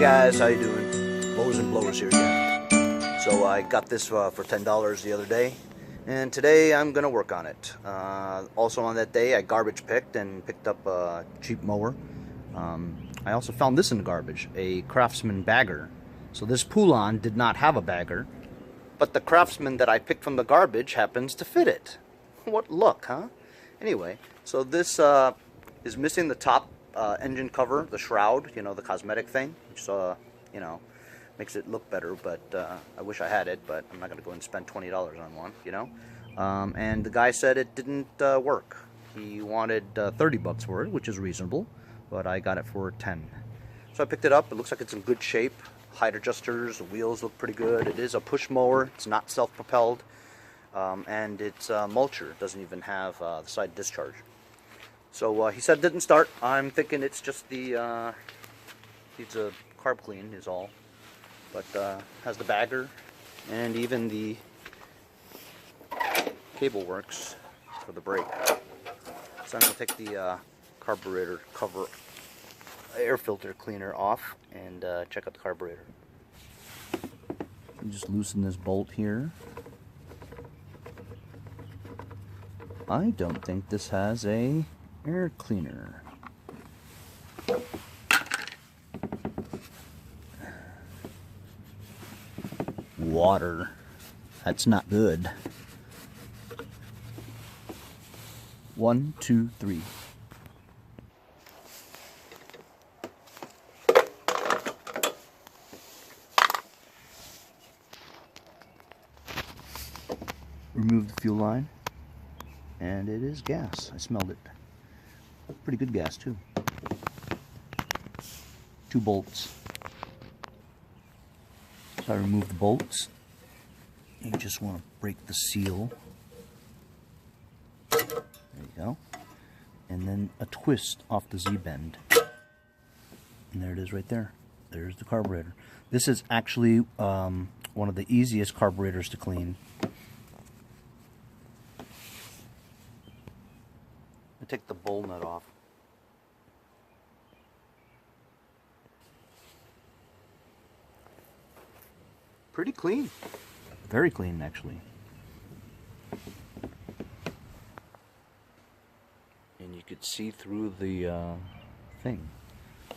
guys, how you doing? Mowers and blowers here again. So I got this for $10 the other day, and today I'm gonna work on it. Also on that day I garbage picked and picked up a cheap mower. I also found this in the garbage, a Craftsman bagger. So this Poulan did not have a bagger, but the Craftsman that I picked from the garbage happens to fit it. What luck, huh? Anyway, so this is missing the top engine cover, the shroud, you know, the cosmetic thing, which you know, makes it look better, but I wish I had it, but I'm not going to go and spend $20 on one, you know. And the guy said it didn't work. He wanted 30 bucks for it, which is reasonable, but I got it for 10. So I picked it up. It looks like it's in good shape. Height adjusters, the wheels look pretty good. It is a push mower. It's not self-propelled, and it's a mulcher. It doesn't even have the side discharge. So he said it didn't start. I'm thinking it's just the needs a carb clean is all, but has the bagger and even the cable works for the brake. So I'm going to take the carburetor cover air filter cleaner off and check out the carburetor. Just loosen this bolt here. I don't think this has a air cleaner. Water. That's not good. 1, 2, 3. Remove the fuel line, and it is gas. I smelled it. Pretty good gas too. 2 bolts. So I remove the bolts. You just want to break the seal. There you go. And then a twist off the Z-bend. And there it is right there. There's the carburetor. This is actually one of the easiest carburetors to clean. I take the bowl nut off. Pretty clean. Very clean, actually. And you could see through the thing.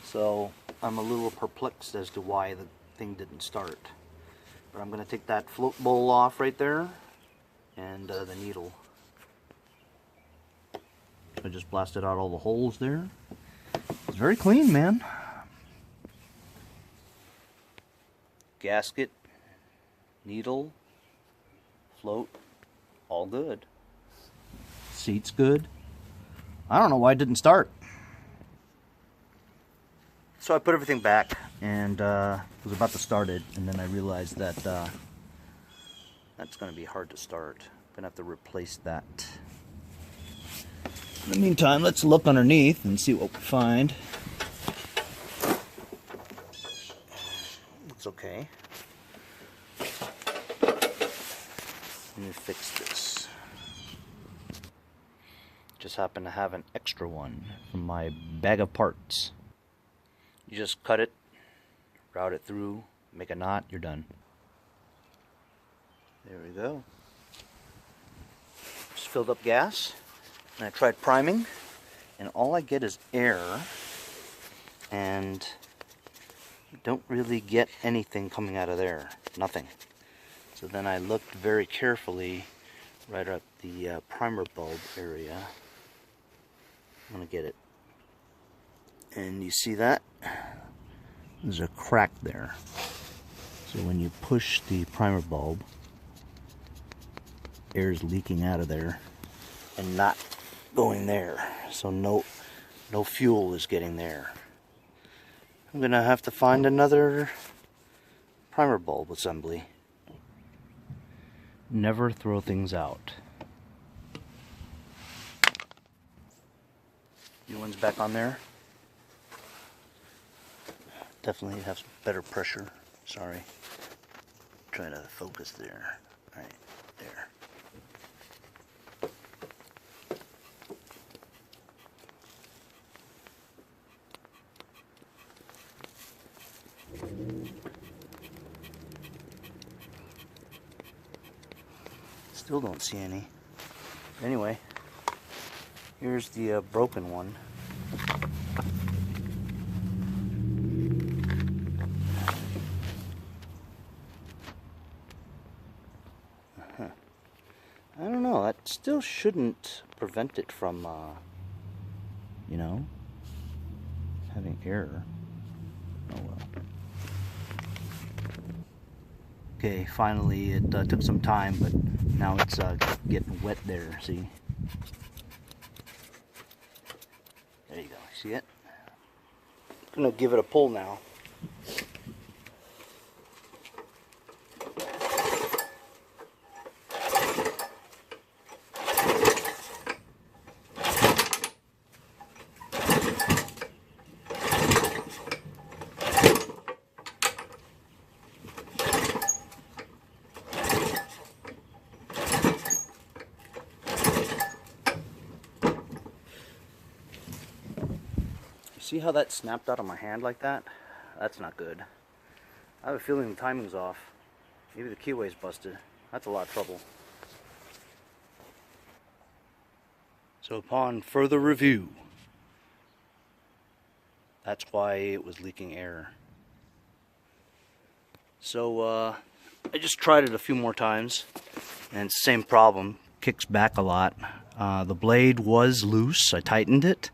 So I'm a little perplexed as to why the thing didn't start. But I'm going to take that float bowl off right there and the needle. I just blasted out all the holes there. It's very clean, man. Gasket, needle, float, all good. Seat's good. I don't know why it didn't start. So I put everything back and was about to start it, and then I realized that that's going to be hard to start. I'm going to have to replace that. In the meantime, let's look underneath and see what we find. Looks okay. Let me fix this. Just happen to have an extra one from my bag of parts. You just cut it, route it through, make a knot, you're done. There we go. Just filled up gas. And I tried priming, and all I get is air, and you don't really get anything coming out of there. Nothing. So then I looked very carefully right at the primer bulb area. I'm going to get it. And you see that? There's a crack there. So when you push the primer bulb, air is leaking out of there and not going there, so no fuel is getting there. I'm gonna have to find another primer bulb assembly. Never throw things out. New one's back on there. Definitely have some better pressure. Sorry. Try to focus there. Right there. Still don't see any. Anyway, here's the broken one. I don't know, that still shouldn't prevent it from, you know, having error. Oh well. Okay, finally it took some time, but now it's getting wet there, see? There you go, see it? I'm gonna give it a pull now. See how that snapped out of my hand like that? That's not good. I have a feeling the timing's off. Maybe the keyway's busted. That's a lot of trouble. So upon further review, that's why it was leaking air. So I just tried it a few more times, and it's the same problem. Kicks back a lot. The blade was loose. I tightened it.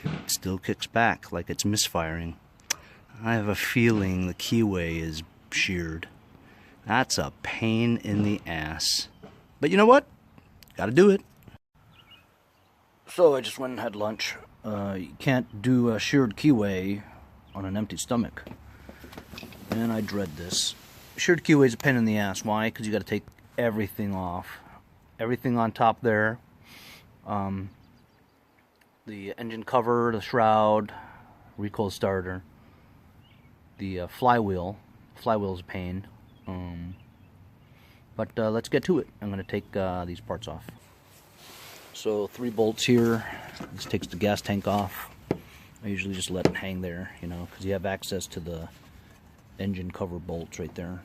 It still kicks back like it's misfiring. I have a feeling the keyway is sheared. That's a pain in the ass. But you know what? Gotta do it. So I just went and had lunch. You can't do a sheared keyway on an empty stomach. And I dread this. Sheared keyway is a pain in the ass. Why? Because you gotta take everything off. Everything on top there. The engine cover, the shroud, recoil starter, the flywheel. Flywheel's a pain. But let's get to it. I'm going to take these parts off. So 3 bolts here. This takes the gas tank off. I usually just let it hang there, you know, because you have access to the engine cover bolts right there.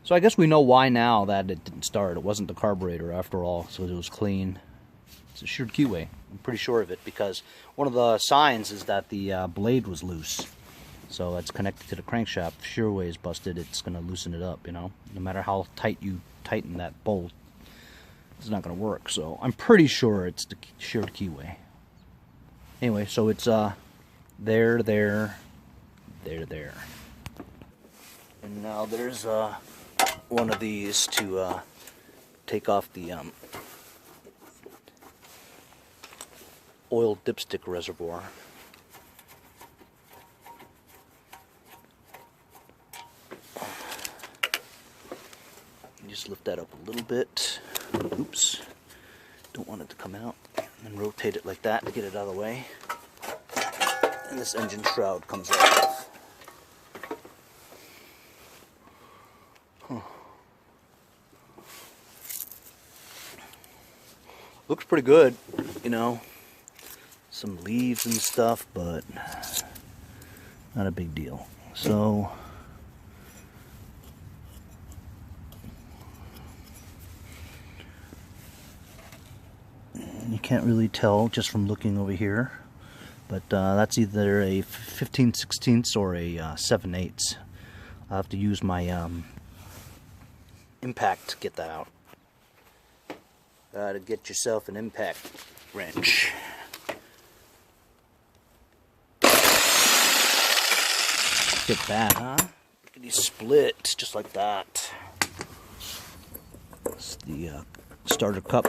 So I guess we know why now that it didn't start. It wasn't the carburetor after all, so it was clean. It's a sheared keyway. I'm pretty sure of it because one of the signs is that the blade was loose. So it's connected to the crankshaft. If the shearway is busted, it's going to loosen it up, you know. No matter how tight you tighten that bolt, it's not going to work. So I'm pretty sure it's the sheared keyway. Anyway, so it's there. And now there's one of these to take off the oil dipstick reservoir. Just lift that up a little bit. Oops. Don't want it to come out. And then rotate it like that to get it out of the way. And this engine shroud comes off. Huh. Looks pretty good, you know. Some leaves and stuff, but not a big deal. So you can't really tell just from looking over here, but that's either a 15/16 or a 7/8. I'll have to use my impact to get that out. To get yourself an impact wrench. Get that, huh? Look at these splits, just like that. That's the starter cup.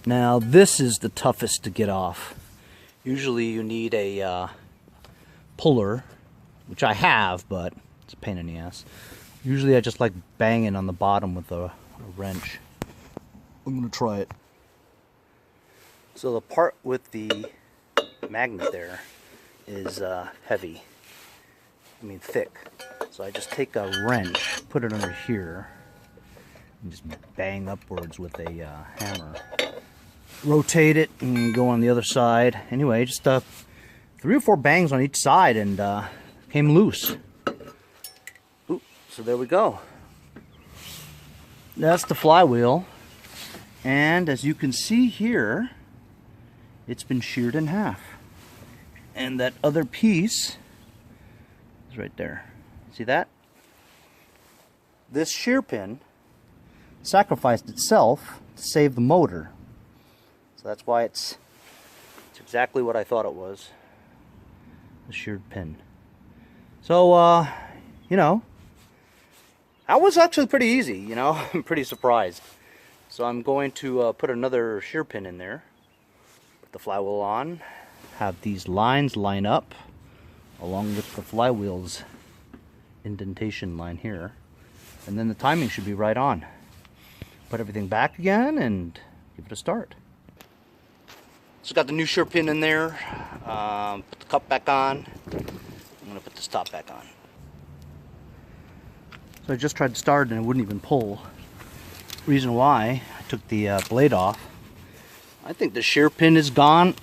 Now this is the toughest to get off. Usually you need a puller, which I have, but it's a pain in the ass. Usually I just like banging on the bottom with a wrench. I'm gonna try it. So the part with the magnet there is heavy. I mean thick. So I just take a wrench, put it under here, and just bang upwards with a hammer. Rotate it and go on the other side. Anyway, just 3 or 4 bangs on each side and came loose. Ooh, So there we go. That's the flywheel. And as you can see here, it's been sheared in half. And that other piece is right there. See that? This shear pin sacrificed itself to save the motor. So that's why it's exactly what I thought it was. The sheared pin. So, you know, that was actually pretty easy, you know. I'm pretty surprised. So I'm going to put another shear pin in there. Put the flywheel on. Have these lines line up along with the flywheel's indentation line here. And then the timing should be right on. Put everything back again and give it a start. So got the new shear pin in there. Put the cup back on. I'm going to put this top back on. So I just tried to start and it wouldn't even pull. Reason why, I took the blade off. I think the shear pin is gone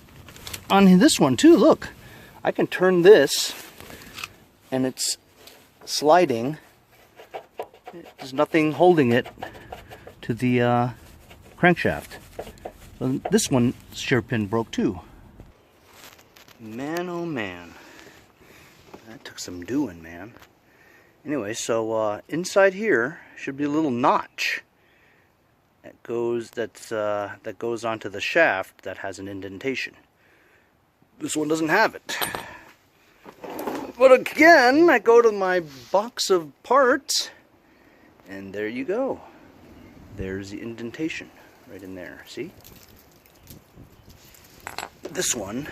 on this one too. Look, I can turn this and it's sliding. There's nothing holding it to the crankshaft. So this one shear pin broke too. Man, oh man, that took some doing, man. Anyway, so inside here should be a little notch that goes onto the shaft that has an indentation. This one doesn't have it. But again, I go to my box of parts, and there you go. There's the indentation right in there. See? This one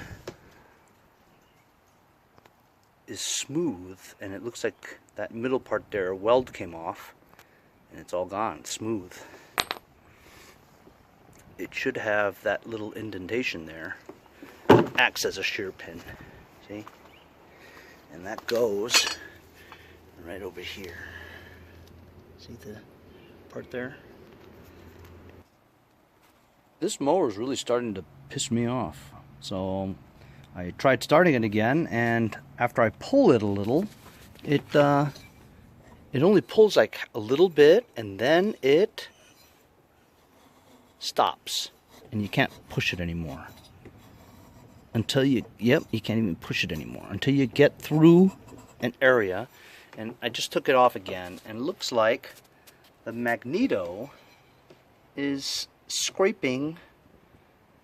is smooth, and it looks like that middle part there, a weld came off, and it's all gone, smooth. It should have that little indentation there. Acts as a shear pin. See? And that goes right over here. See the part there? This mower is really starting to piss me off. So I tried starting it again, and after I pull it a little, it only pulls like a little bit, and then it stops, and you can't push it anymore. Until you can't even push it anymore until you get through an area. And I just took it off again, and it looks like the magneto is scraping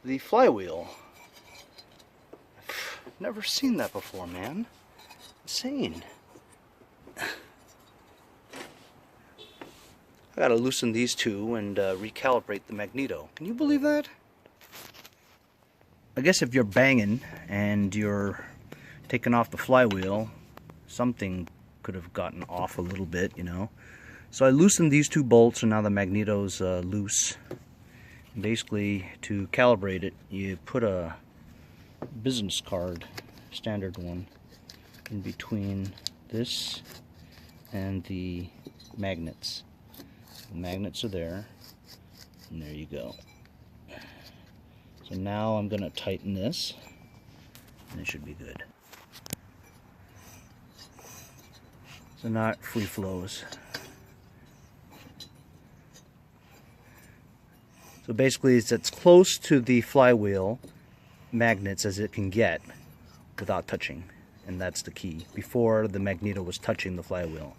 the flywheel. I've never seen that before, man. Insane. I gotta loosen these two and recalibrate the magneto. Can you believe that? I guess if you're banging and you're taking off the flywheel, something could have gotten off a little bit, you know. So I loosened these two bolts, and now the magneto's loose. And basically, to calibrate it, you put a business card, standard one, in between this and the magnets. The magnets are there, and there you go. So now I'm going to tighten this, and it should be good. So now it free flows. So basically it's as close to the flywheel magnets as it can get without touching, and that's the key. Before, the magneto was touching the flywheel,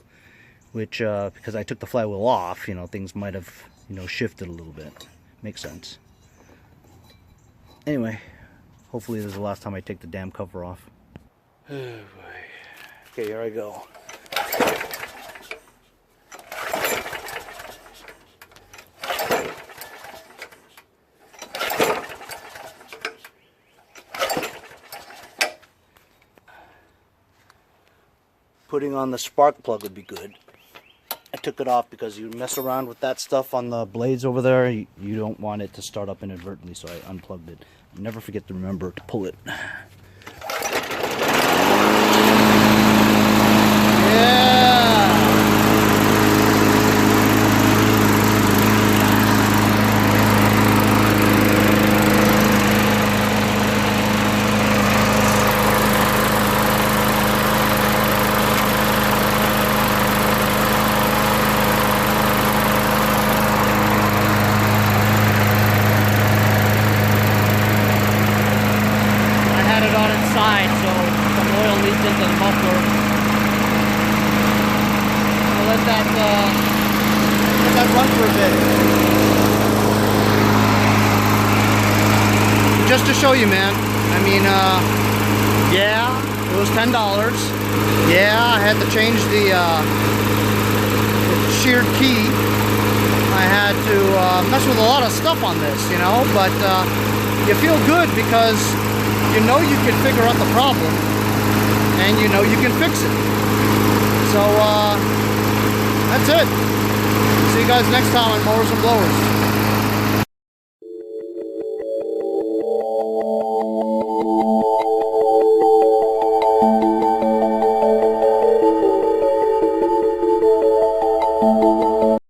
which because I took the flywheel off, you know, things might have, you know, shifted a little bit. Makes sense. Anyway, hopefully this is the last time I take the damn cover off. Oh boy. Okay, here I go. Putting on the spark plug would be good. I took it off because you mess around with that stuff on the blades over there, you don't want it to start up inadvertently, so I unplugged it. Never forget to remember to pull it. let that run for a bit. Just to show you, man. I mean, yeah, it was $10. Yeah, I had to change the sheared key. I had to mess with a lot of stuff on this, you know, but you feel good because you know you can figure out the problem and you know you can fix it. So that's it. See you guys next time on Mowers and Blowers.